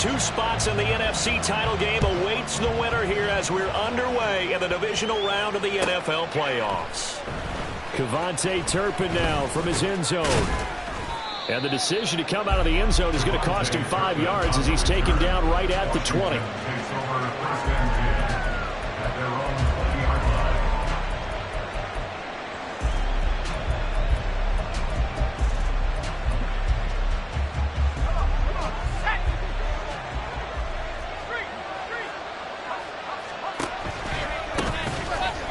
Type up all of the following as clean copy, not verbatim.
2 spots in the NFC title game awaits the winner here as we're underway in the divisional round of the NFL playoffs. Kevontae Turpin now from his end zone. And the decision to come out of the end zone is going to cost him 5 yards as he's taken down right at the 20.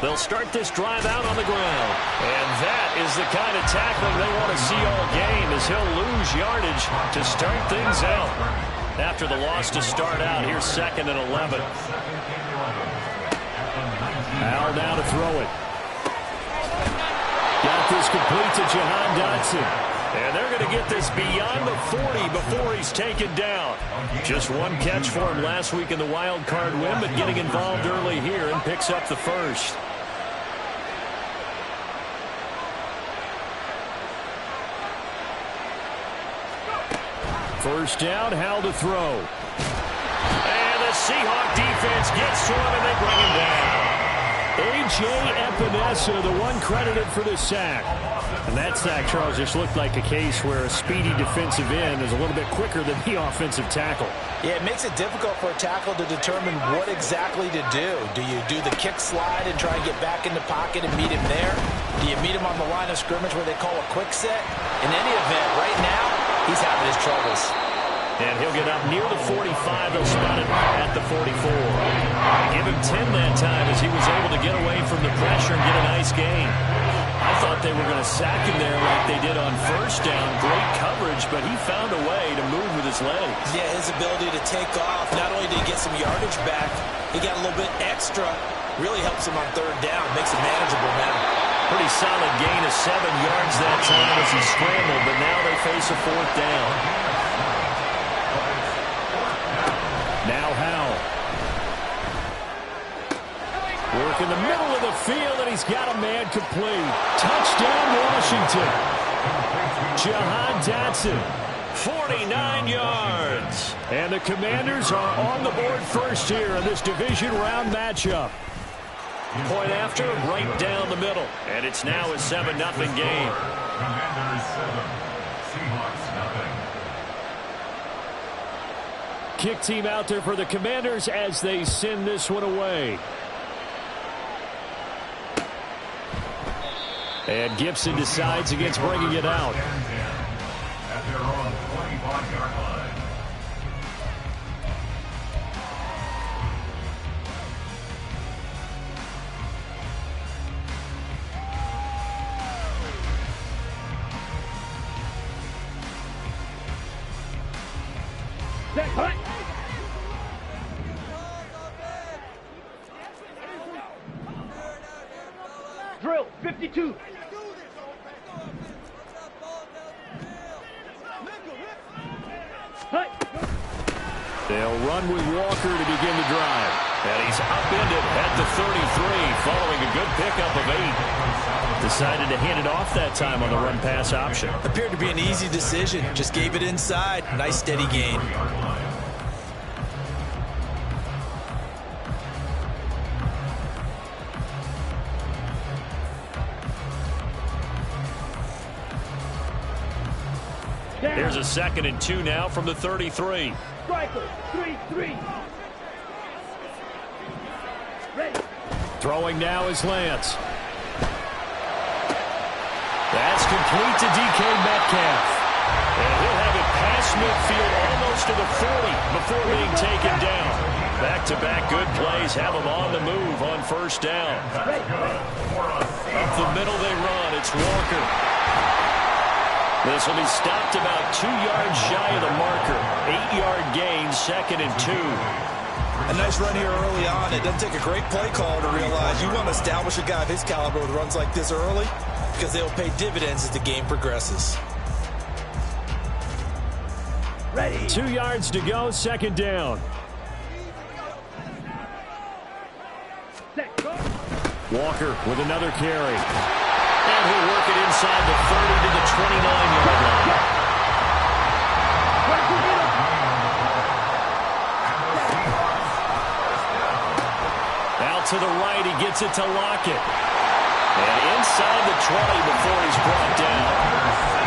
They'll start this drive out on the ground. And that is the kind of tackling they want to see all game, as he'll lose yardage to start things out. After the loss to start out, here's 2nd and 11. Al now to throw it. Got this complete to Jahan Dotson. And they're going to get this beyond the 40 before he's taken down. Just 1 catch for him last week in the wild card win, but getting involved early here and picks up the first. First down, Hal to throw. And the Seahawk defense gets to him and they bring him down. A.J. Epinesa, the one credited for the sack. And that sack, Charles, just looked like a case where a speedy defensive end is a little bit quicker than the offensive tackle. Yeah, it makes it difficult for a tackle to determine what exactly to do. Do you do the kick slide and try and get back in the pocket and meet him there? Do you meet him on the line of scrimmage where they call a quick set? In any event, right now, he's having his troubles. And he'll get up near the 45. They'll spot him at the 44. Give him 10 that time as he was able to get away from the pressure and get a nice gain. I thought they were going to sack him there like they did on first down. Great coverage, but he found a way to move with his legs. Yeah, his ability to take off. Not only did he get some yardage back, he got a little bit extra. Really helps him on 3rd down. Makes it manageable now. Pretty solid gain of 7 yards that time as he scrambled, but now they face a 4th down. Now Howell. Work in the middle of the field, and he's got a man complete. Touchdown, Washington. Jahan Dotson. 49 yards. And the Commanders are on the board first here in this division round matchup. Point after, right down the middle. And it's now a 7-0 game. Commanders 7, Seahawks nothing. Kick team out there for the Commanders as they send this one away. And Gibson decides against bringing it out. At their own 25-yard line. Drill 52. They'll run with Walker to begin the drive. And he's upended at the 33 following a good pickup of 8. Decided to hand it off that time on the run-pass option. Appeared to be an easy decision. Just gave it inside. Nice steady gain. Here's a 2nd and 2 now from the 33. Striker 3-3. Ready. Throwing now is Lance. That's complete to DK Metcalf. And he'll have it past midfield almost to the 40 before being taken down. Back-to-back good plays have him on the move on first down. Up the middle they run. It's Walker. This will be stopped about 2 yards shy of the marker. 8-yard gain, 2nd and 2. A nice run here early on. It doesn't take a great play call to realize you want to establish a guy of his caliber with runs like this early because they'll pay dividends as the game progresses. Ready. 2 yards to go, 2nd down. Walker with another carry. And he'll work it inside the 30 to the 29-yard line. to the right. He gets it to Lockett. And inside the 20 before he's brought down.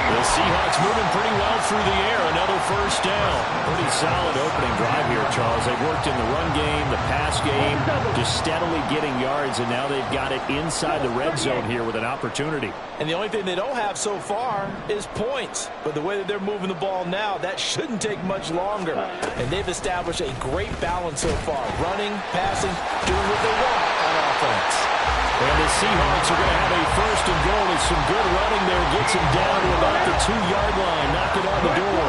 The Seahawks moving pretty well through the air. Another first down. Pretty solid opening drive here, Charles. They've worked in the run game, the pass game, just steadily getting yards, and now they've got it inside the red zone here with an opportunity. And the only thing they don't have so far is points. But the way that they're moving the ball now, that shouldn't take much longer. And they've established a great balance so far. Running, passing, doing what they want on offense. And the Seahawks are going to have a first and goal with some good running there. Gets him down to about the 2-yard line. Knock it on the door.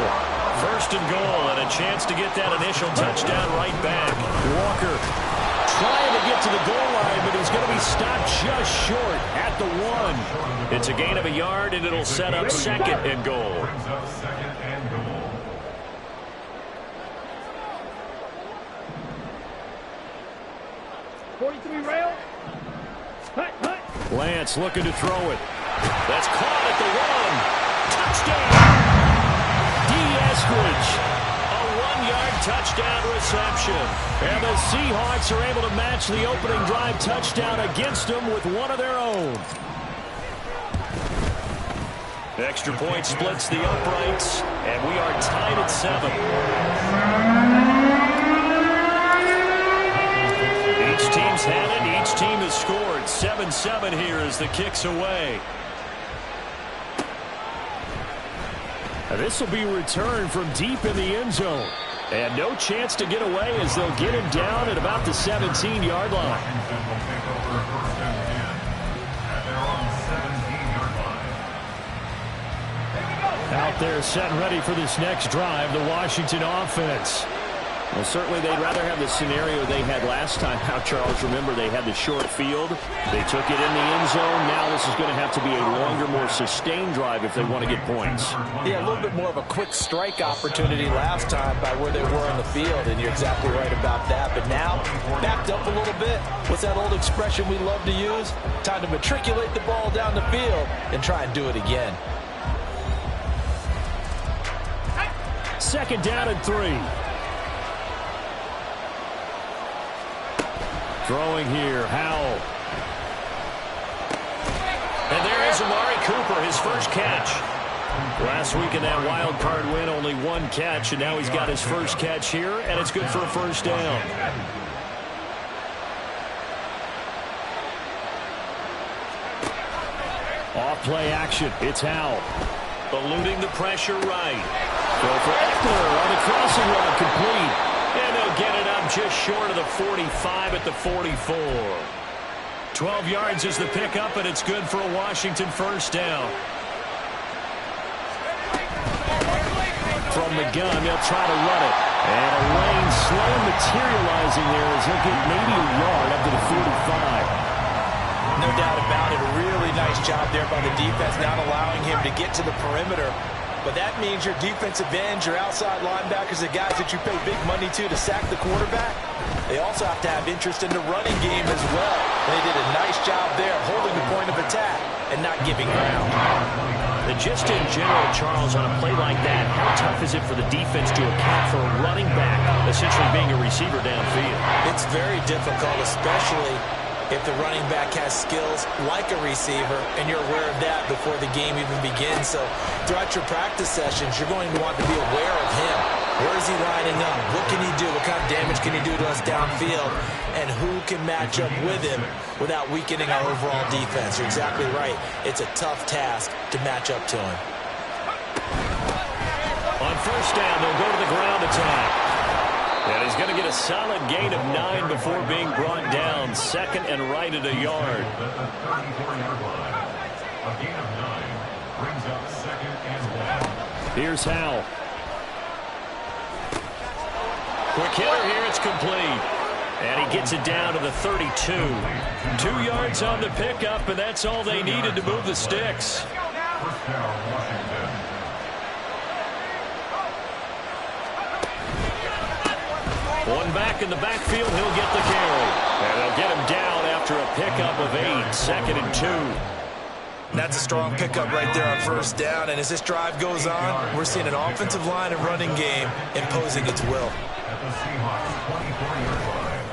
First and goal and a chance to get that initial touchdown right back. Walker trying to get to the goal line, but he's going to be stopped just short at the 1. It's a gain of a yard, and it'll set up second and goal. 43 rail. Hut, hut. Lance looking to throw it. That's caught at the 1. Touchdown! D. Eskridge. A 1-yard touchdown reception. And the Seahawks are able to match the opening drive touchdown against them with one of their own. Extra point splits the uprights, and we are tied at 7. Each team's had it. Each team has scored. 7-7 here as the kick's away. This will be returned from deep in the end zone. And no chance to get away as they'll get him down at about the 17-yard line. Out there set and ready for this next drive, the Washington offense. Well, certainly they'd rather have the scenario they had last time. Now, Charles, remember they had the short field. They took it in the end zone. Now this is going to have to be a longer, more sustained drive if they want to get points. Yeah, a little bit more of a quick strike opportunity last time by where they were on the field, and you're exactly right about that. But now, backed up a little bit. What's that old expression we love to use? Time to matriculate the ball down the field and try and do it again. Second down and 3. Throwing here, Howell. And there is Amari Cooper, his first catch. Last week in that wild card win, only 1 catch, and now he's got his first catch here, and it's good for a first down. Off play action, it's Howell. Eluding the pressure right. Go for Eckler on the crossing route, complete. And they'll get it up just short of the 45 at the 44. 12 yards is the pickup, and it's good for a Washington first down. From the gun, they'll try to run it. And a lane slow materializing there as he'll get maybe a yard up to the 45. No doubt about it. A really nice job there by the defense, not allowing him to get to the perimeter. But that means your defensive ends, your outside linebackers, the guys that you pay big money to sack the quarterback, they also have to have interest in the running game as well. They did a nice job there holding the point of attack and not giving ground. And just in general, Charles, on a play like that, how tough is it for the defense to account for a running back essentially being a receiver downfield? It's very difficult, especially if the running back has skills like a receiver, and you're aware of that before the game even begins. So throughout your practice sessions, you're going to want to be aware of him. Where is he lining up? What can he do? What kind of damage can he do to us downfield? And who can match up with him without weakening our overall defense? You're exactly right. It's a tough task to match up to him. On first down, they'll go to the ground attack. And he's going to get a solid gain of 9 before being brought down. Second and right at a yard. A gain of 9 brings up second and 1. Here's Howell. Quick hitter here, it's complete. And he gets it down to the 32. 2 yards on the pickup, and that's all they needed to move the sticks. First down, Washington. One back in the backfield, he'll get the carry. And they'll get him down after a pickup of 8. Second and 2. That's a strong pickup right there on first down. And as this drive goes on, we're seeing an offensive line and running game imposing its will. At the Seahawks 24-yard line.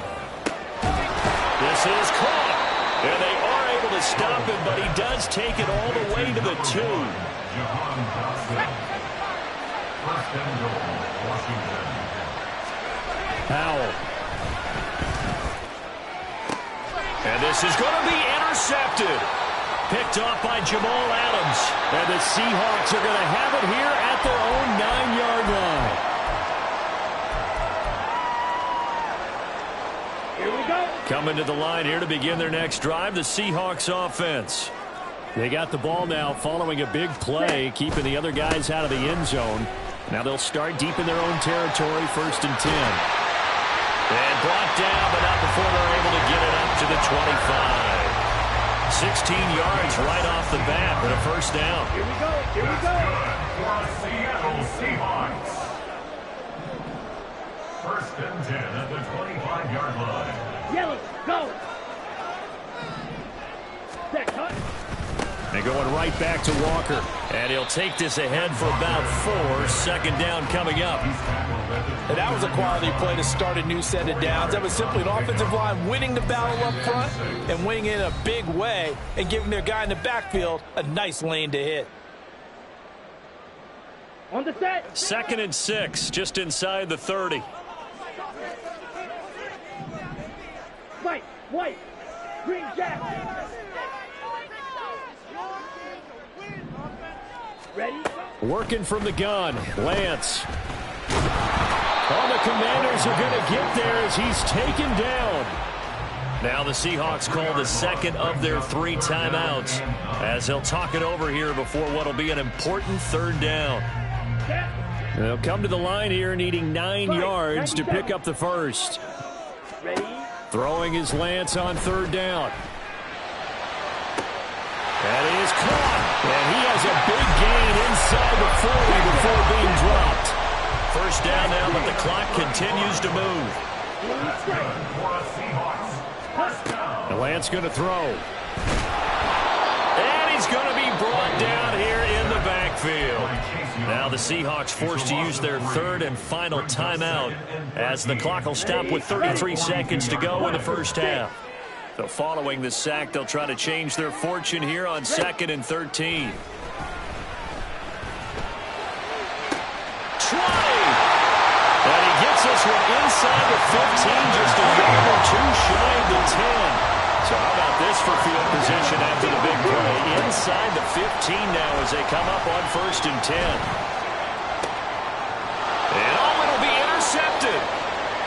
The This is caught. And they are able to stop him, but he does take it all the way to the 2. Powell. And this is going to be intercepted. Picked off by Jamal Adams. And the Seahawks are going to have it here at their own 9-yard line. Here we go. Coming to the line here to begin their next drive, the Seahawks offense. They got the ball now following a big play, keeping the other guys out of the end zone. Now they'll start deep in their own territory, 1st and 10. And brought down, but not before they're able to get it up to the 25. 16 yards right off the bat, but a 1st down. Here we go. Here we go. For Seattle Seahawks. 1st and 10 at the 25-yard line. Yellow, go. Set, cut. And going right back to Walker. And he'll take this ahead for about 4. 2nd down coming up. And that was a quality play to start a new set of downs. That was simply an offensive line winning the battle up front and winning in a big way and giving their guy in the backfield a nice lane to hit. On the set. 2nd and 6, just inside the 30. White. Green jack. Ready? Working from the gun. Lance. All the Commanders are going to get there as he's taken down. Now the Seahawks call the 2nd of their 3 timeouts as they'll talk it over here before what will be an important 3rd down. They'll come to the line here needing 9 yards to pick up the 1st. Ready? Throwing his Lance on 3rd down. That is caught. And he has a big gain inside the 40 before being dropped. 1st down now, but the clock continues to move. And Lance going to throw. And he's going to be brought down here in the backfield. Now the Seahawks forced to use their 3rd and final timeout as the clock will stop with 33 seconds to go in the 1st half. So following the sack, they'll try to change their fortune here on 2nd and 13. And he gets this one inside the 15, just a yard or 2 shy of the 10. So how about this for field position after the big play? Inside the 15 now as they come up on 1st and 10. And it'll be intercepted.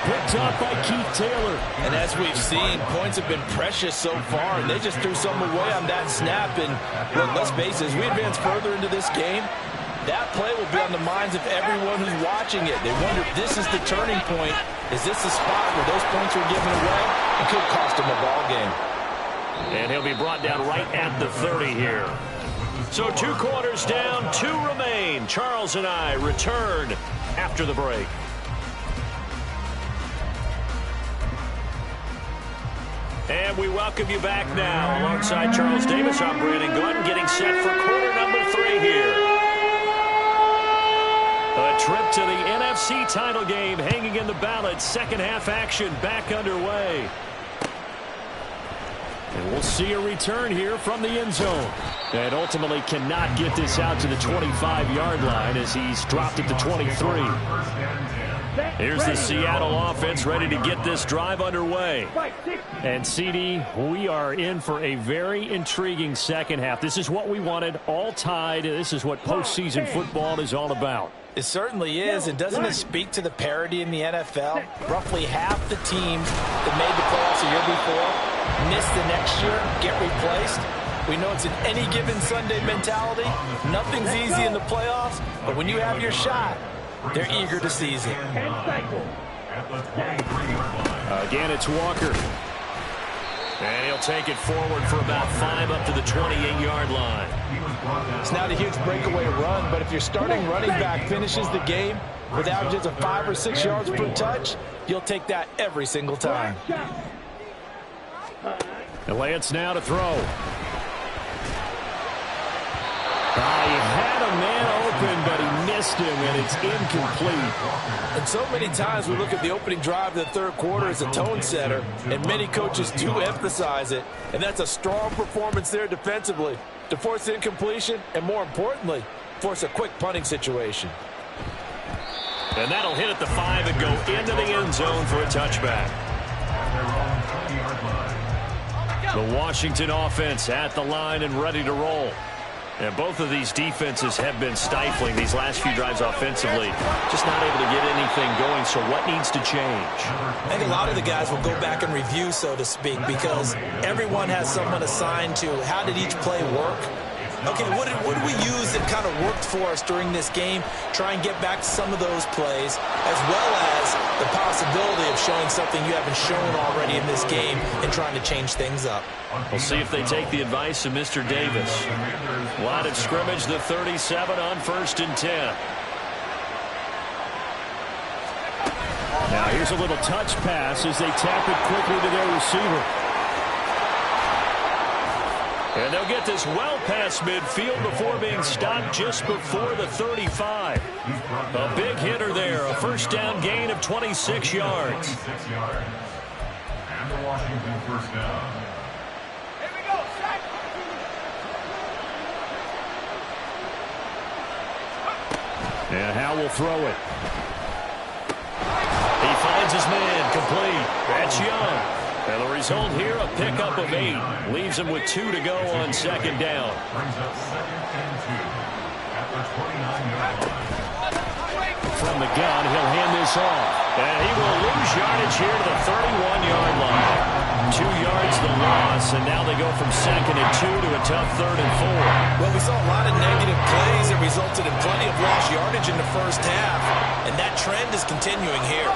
Picked up by Keith Taylor. And as we've seen, points have been precious so far, and they just threw some away on that snap. And look, let's face it, as we advance further into this game, that play will be on the minds of everyone who's watching it. They wonder if this is the turning point. Is this the spot where those points were given away? It could cost them a ball game. And he'll be brought down right at the 30 here. So 2 quarters down, 2 remain. Charles and I return after the break. And we welcome you back now. Alongside Charles Davis, I'm Brandon Gunn, getting set for quarter number 3 here. A trip to the NFC title game hanging in the balance. 2nd half action back underway. And we'll see a return here from the end zone. And ultimately cannot get this out to the 25-yard line as he's dropped it to 23. Here's the Seattle offense ready to get this drive underway. And, CD, we are in for a very intriguing 2nd half. This is what we wanted, all tied. This is what postseason football is all about. It certainly is. And doesn't it speak to the parity in the NFL? Roughly half the teams that made the playoffs a year before miss the next year, get replaced. We know it's an any given Sunday mentality. Nothing's easy in the playoffs, but when you have your shot, they're eager to seize it. Again, it's Walker. And he'll take it forward for about 5 up to the 28-yard line. It's not a huge breakaway run, but if your starting running back finishes the game with averages of 5 or 6 yards per touch, you'll take that every single time. And Lance now to throw. He had a man open, but he missed missed him, and it's incomplete. And so many times we look at the opening drive of the third quarter as a tone setter, and many coaches do emphasize it, and that's a strong performance there defensively to force incompletion and, more importantly, force a quick punting situation. And that'll hit at the 5 and go into the end zone for a touchback. The Washington offense at the line and ready to roll. And both of these defenses have been stifling these last few drives offensively. Just not able to get anything going, so what needs to change? I think a lot of the guys will go back and review, so to speak, because everyone has someone assigned to how did each play work. Okay, what did we use that kind of worked for us during this game? Try and get back to some of those plays, as well as the possibility of showing something you haven't shown already in this game and trying to change things up. We'll see if they take the advice of Mr. Davis. Line of scrimmage, the 37 on 1st and 10. Now here's a little touch pass as they tap it quickly to their receiver. And they'll get this well past midfield before being stopped just before the 35. A big hitter there, a first down gain of 26 yards. And the Washington first down. Here we go, sack. And Howe will throw it. He finds his man, complete. That's Young. And the result here, a pickup of 8. Leaves him with 2 to go on 2nd down. Brings up 2nd and 2 at the 29-yard line. From the gun, he'll hand this off. And he will lose yardage here to the 31-yard line. 2 yards the loss, and now they go from 2nd and 2 to a tough 3rd and 4. Well, we saw a lot of negative plays that resulted in plenty of lost yardage in the first half, and that trend is continuing here.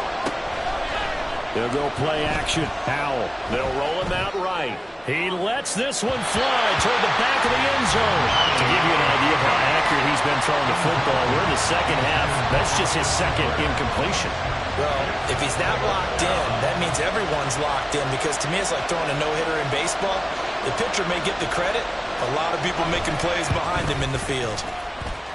They'll go play action. Howell. They'll roll him out right. He lets this one fly toward the back of the end zone. To give you an idea of how accurate he's been throwing the football, we're in the second half. That's just his second incompletion. Well, if he's that locked in, that means everyone's locked in, because to me it's like throwing a no-hitter in baseball. The pitcher may get the credit, a lot of people making plays behind him in the field.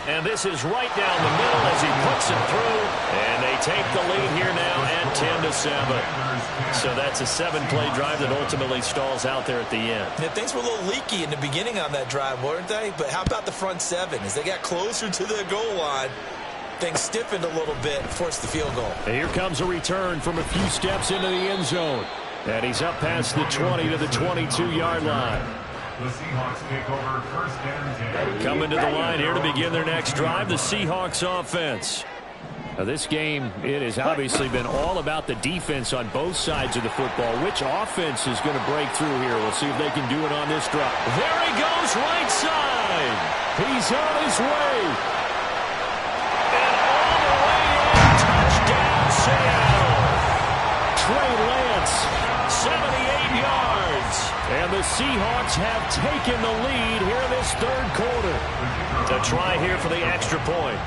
And this is right down the middle as he puts it through. And they take the lead here now at 10-7. So that's a 7-play drive that ultimately stalls out there at the end. Yeah, things were a little leaky in the beginning on that drive, weren't they? But how about the front 7? As they got closer to the goal line, things stiffened a little bit, forced the field goal. And here comes a return from a few steps into the end zone. And he's up past the 20 to the 22-yard line. The Seahawks take over 1st and 10. Coming to the line here to begin their next drive, the Seahawks offense. Now this game, it has obviously been all about the defense on both sides of the football. Which offense is going to break through here? We'll see if they can do it on this drive. There he goes, right side. He's on his way. And all the way in, touchdown Seattle. Trey Lance. 78 yards. And the Seahawks have taken the lead here in this third quarter. A try here for the extra point.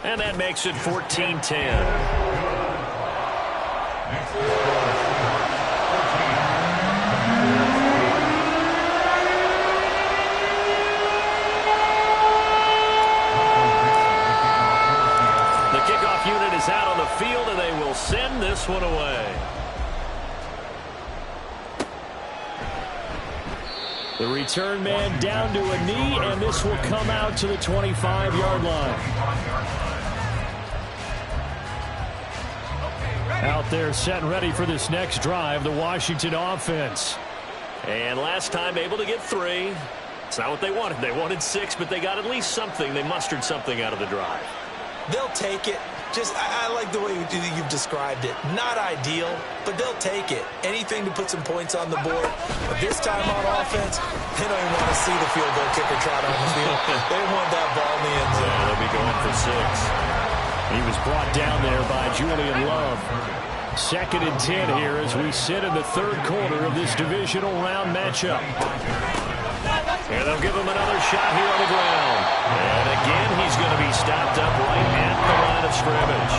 And that makes it 14-10. Unit is out on the field, and they will send this one away. The return man down to a knee, and this will come out to the 25-yard line. Out there set and ready for this next drive, the Washington offense. And last time able to get 3. It's not what they wanted. They wanted 6, but they got at least something. They mustered something out of the drive. They'll take it. I like the way you've described it. Not ideal, but they'll take it. Anything to put some points on the board. But this time on offense, they don't even want to see the field goal kicker trot on the field. They want that ball in the end zone. Yeah, they'll be going for 6. He was brought down there by Julian Love. 2nd and 10 here as we sit in the third quarter of this divisional round matchup. And they'll give him another shot here on the ground. And again, he's going to be stopped up right at the line of scrimmage.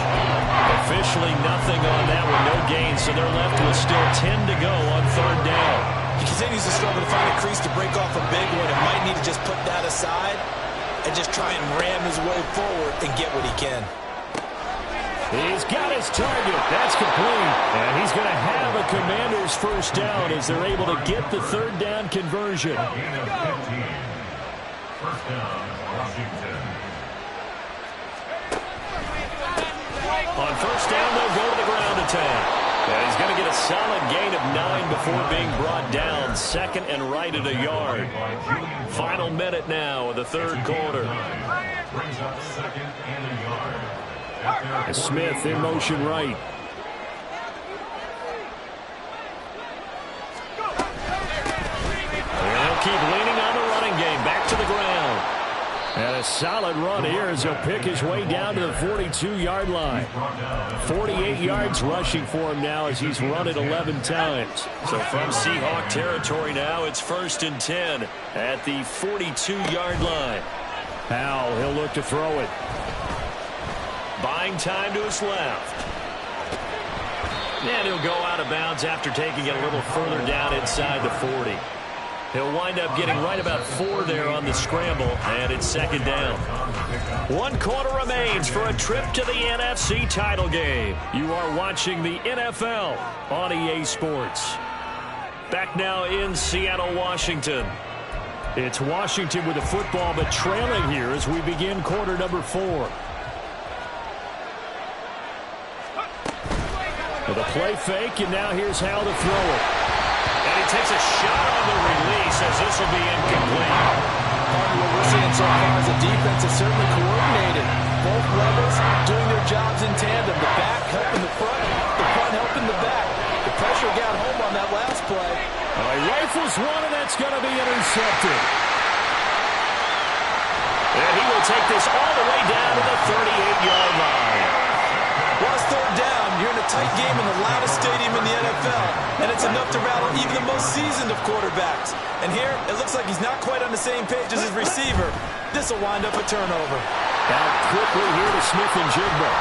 Officially nothing on that one, no gain, so they're left with still 10 to go on 3rd down. He continues to struggle to find a crease to break off a big one and might need to just put that aside and just try and ram his way forward and get what he can. He's got his target. That's complete. And he's going to have a Commander's first down as they're able to get the third down conversion. Gain of 15. First down, Washington. On first down, they'll go to the ground attack. And he's going to get a solid gain of 9 before being brought down. Second and right at a yard. Final minute now of the third quarter. Brings up second and a yard. Smith in motion right. And they'll keep leaning on the running game. Back to the ground. And a solid run here as he'll pick his way down to the 42-yard line. 48 yards rushing for him now as he's run it 11 times. So from Seahawk territory now, it's 1st and 10 at the 42-yard line. Powell, he'll look to throw it. Buying time to his left. And he'll go out of bounds after taking it a little further down inside the 40. He'll wind up getting right about 4 there on the scramble, and it's second down. 1 quarter remains for a trip to the NFC title game. You are watching the NFL on EA Sports. Back now in Seattle, Washington. It's Washington with the football, but trailing here as we begin quarter number 4. With a play fake, and now here's how to throw it. And he takes a shot on the release as this will be incomplete. Part of what we're seeing so far is the defense is certainly coordinated. Both levels doing their jobs in tandem. The back helping the front helping the back. The pressure got home on that last play. He rifles one, and that's going to be intercepted. And he will take this all the way down to the 38-yard line. Well, it's third down. You're in a tight game in the loudest stadium in the NFL, and it's enough to rattle even the most seasoned of quarterbacks. And here, it looks like he's not quite on the same page as his receiver. This will wind up a turnover. Out quickly here to Smith and Jigba.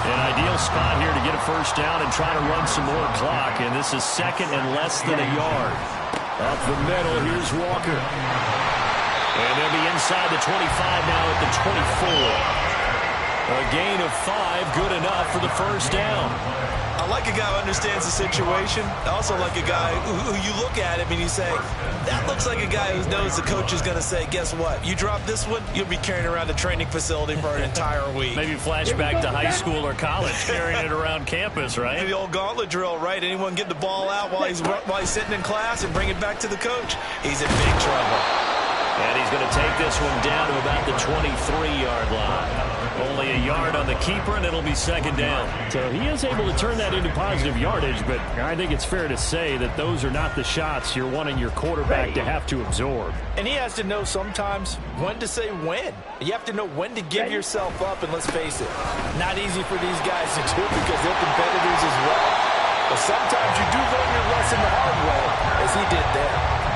An ideal spot here to get a first down and try to run some more clock, and this is second and less than a yard. Up the middle, here's Walker. And they'll be inside the 25 now at the 24. A gain of 5, good enough for the first down. I like a guy who understands the situation. I also like a guy who you look at him and you say, that looks like a guy who knows the coach is going to say, guess what? You drop this one, you'll be carrying around the training facility for an entire week. Maybe flashback to high school or college, carrying it around campus, right? The old gauntlet drill, right? Anyone get the ball out while he's sitting in class and bring it back to the coach? He's in big trouble. And he's going to take this one down to about the 23-yard line. Only a yard on the keeper, and it'll be second down. So he is able to turn that into positive yardage, but I think it's fair to say that those are not the shots you're wanting your quarterback to have to absorb. And he has to know sometimes when to say when. You have to know when to give yourself up, and let's face it, not easy for these guys to do because they're competitors as well. But sometimes you do learn your lesson the hard way, as he did there.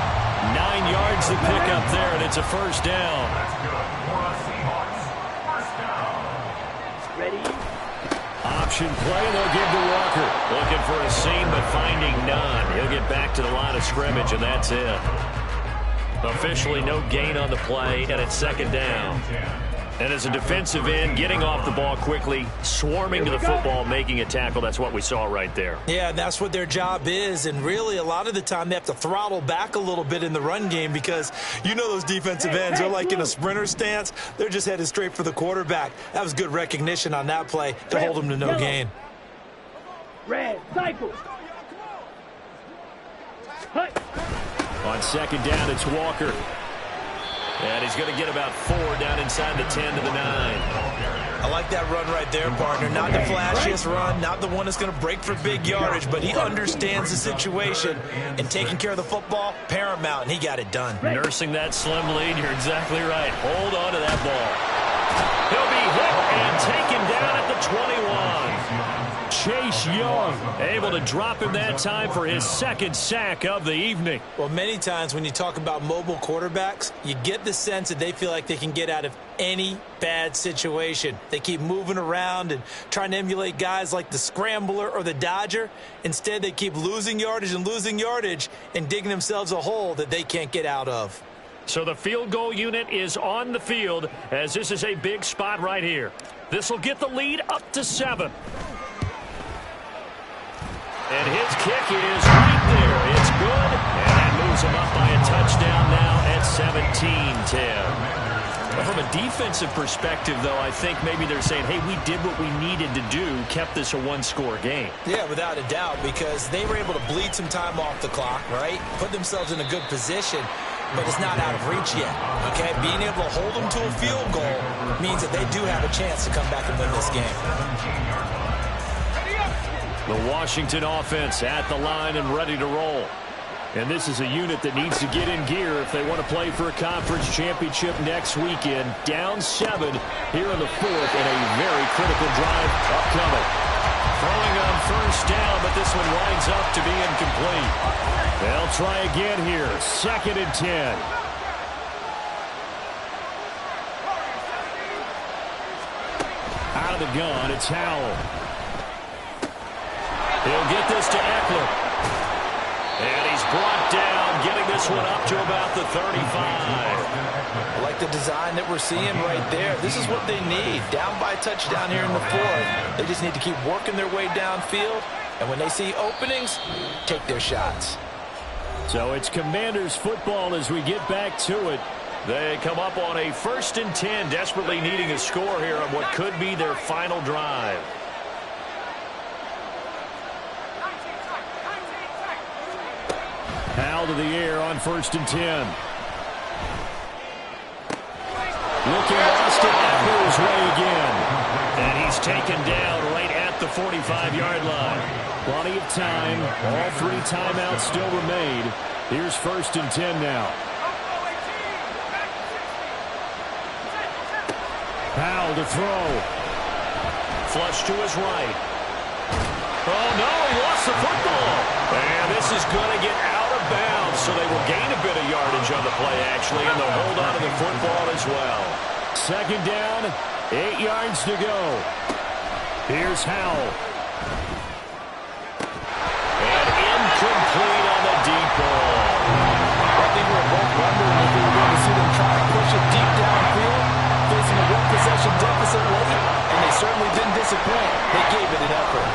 9 yards to pick up there, and it's a first down. That's good for the Seahawks. First down. Ready? Option play, and they'll give to Walker. Looking for a seam, but finding none. He'll get back to the line of scrimmage, and that's it. Officially no gain on the play, and it's second down. And as a defensive end, getting off the ball quickly, swarming to the football, making a tackle, that's what we saw right there. Yeah, that's what their job is, and really a lot of the time they have to throttle back a little bit in the run game because you know those defensive ends, they're like in a sprinter stance. They're just headed straight for the quarterback. That was good recognition on that play to hold him to no gain. Red, cycle. On second down, it's Walker. And he's going to get about 4 down inside the 10 to the 9. I like that run right there, partner. Not the flashiest run, not the one that's going to break for big yardage, but he understands the situation, and taking care of the football, paramount, and he got it done. Nursing that slim lead, you're exactly right. Hold on to that ball. He'll be hit and taken down at the 21. Chase Young able to drop him that time for his second sack of the evening. Well, many times when you talk about mobile quarterbacks, you get the sense that they feel like they can get out of any bad situation. They keep moving around and trying to emulate guys like the Scrambler or the Dodger. Instead, they keep losing yardage and digging themselves a hole that they can't get out of. So the field goal unit is on the field as this is a big spot right here. This will get the lead up to 7. And his kick is right there. It's good. And that moves him up by a touchdown now at 17-10. Well, from a defensive perspective, though, I think maybe they're saying, hey, we did what we needed to do, kept this a one-score game. Yeah, without a doubt, because they were able to bleed some time off the clock, right? Put themselves in a good position, but it's not out of reach yet, okay? Being able to hold them to a field goal means that they do have a chance to come back and win this game. The Washington offense at the line and ready to roll. And this is a unit that needs to get in gear if they want to play for a conference championship next weekend. Down 7 here in the 4th and a very critical drive upcoming. Throwing on first down, but this one winds up to be incomplete. They'll try again here. 2nd and 10. Out of the gun, it's Howell. He'll get this to Eckler. And he's brought down, getting this one up to about the 35. I like the design that we're seeing right there. This is what they need. Down by a touchdown here in the 4th. They just need to keep working their way downfield. And when they see openings, take their shots. So it's Commanders football as we get back to it. They come up on a 1st and 10, desperately needing a score here on what could be their final drive. Howell to the air on 1st and 10. Looking Austin Eckler's way again. And he's taken down right at the 45-yard line. Plenty of time. All 3 timeouts still remain. Here's 1st and 10 now. Howell to throw. Flush to his right. Oh, no, he lost the football. And this is going to get out of bounds, so they will gain a bit of yardage on the play, actually, and they'll hold on to the football as well. 2nd down, 8 yards to go. Here's Howell. And incomplete on the deep ball. I think we were both wondering if we were going to see them try to push it deep downfield, facing a one-possession deficit late, and they certainly didn't disappoint. They gave it an effort.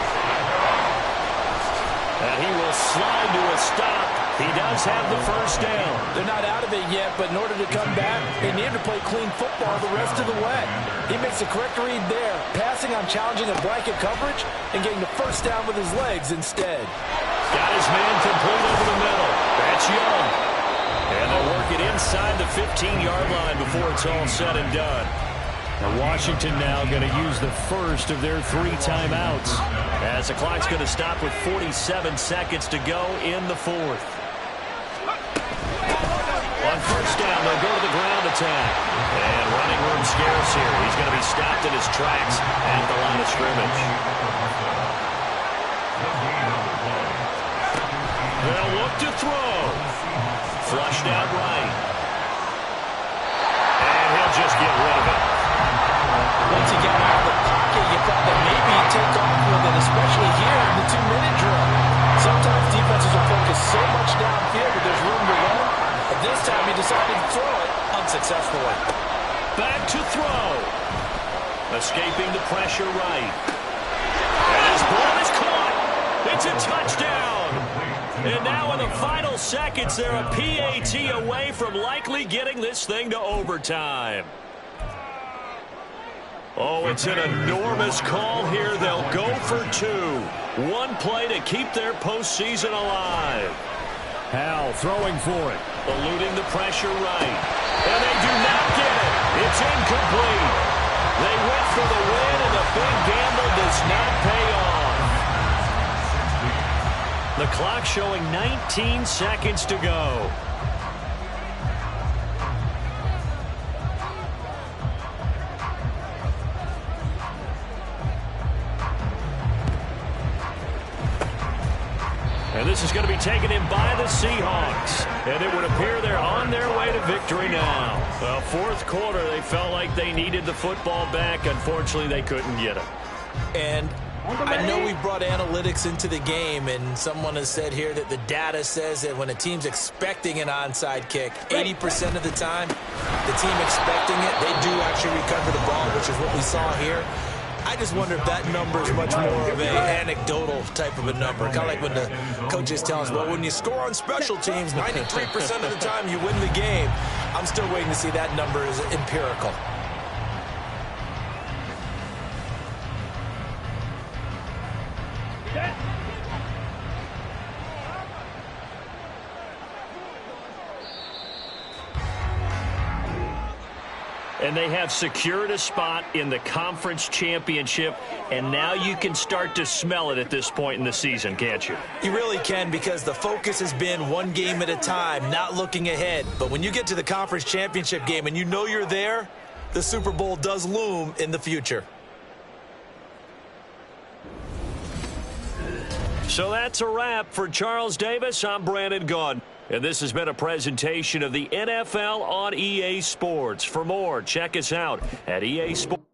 And he will slide to a stop. He does have the 1st down. They're not out of it yet, but in order to come back, they need to play clean football the rest of the way. He makes a correct read there, passing on challenging a blanket coverage and getting the 1st down with his legs instead. Got his man complete over the middle. That's Young. And they'll work it inside the 15-yard line before it's all said and done. And Washington now going to use the 1st of their 3 timeouts. As the clock's going to stop with 47 seconds to go in the 4th. On 1st down, they'll go to the ground attack. And running room scarce here. He's going to be stopped in his tracks at the line of scrimmage. They'll look to throw. Flushed out right. And he'll just get rid of it. Once he got out of the pocket, you thought that maybe he'd take off with it, especially here in the 2-minute drill. Sometimes defenses will focus so much downfield that there's room to run. But this time he decided to throw it unsuccessfully. Back to throw. Escaping the pressure right. And his ball is caught. It's a touchdown. And now in the final seconds, they're a PAT away from likely getting this thing to overtime. Oh, it's an enormous call here. They'll go for 2. One play to keep their postseason alive. Howell throwing for it. Eluding the pressure right. And they do not get it. It's incomplete. They went for the win, and the big gamble does not pay off. The clock showing 19 seconds to go. this is going to be taken in by the Seahawks. And it would appear they're on their way to victory now. Well, fourth quarter, they felt like they needed the football back. Unfortunately, they couldn't get it. And I know we brought analytics into the game, and someone has said here that the data says that when a team's expecting an onside kick, 80% of the time, the team expecting it, they do actually recover the ball, which is what we saw here. I just wonder if that number is much more of an anecdotal type of a number. Kind of like when the coaches tell us, well, when you score on special teams, 93% of the time you win the game. I'm still waiting to see that number is empirical. And they have secured a spot in the conference championship, and now you can start to smell it at this point in the season, can't you? You really can, because the focus has been one game at a time, not looking ahead. But when you get to the conference championship game and you know you're there, the Super Bowl does loom in the future. So that's a wrap for Charles Davis. I'm Brandon Gaudin. And this has been a presentation of the NFL on EA Sports. For more, check us out at EA Sports.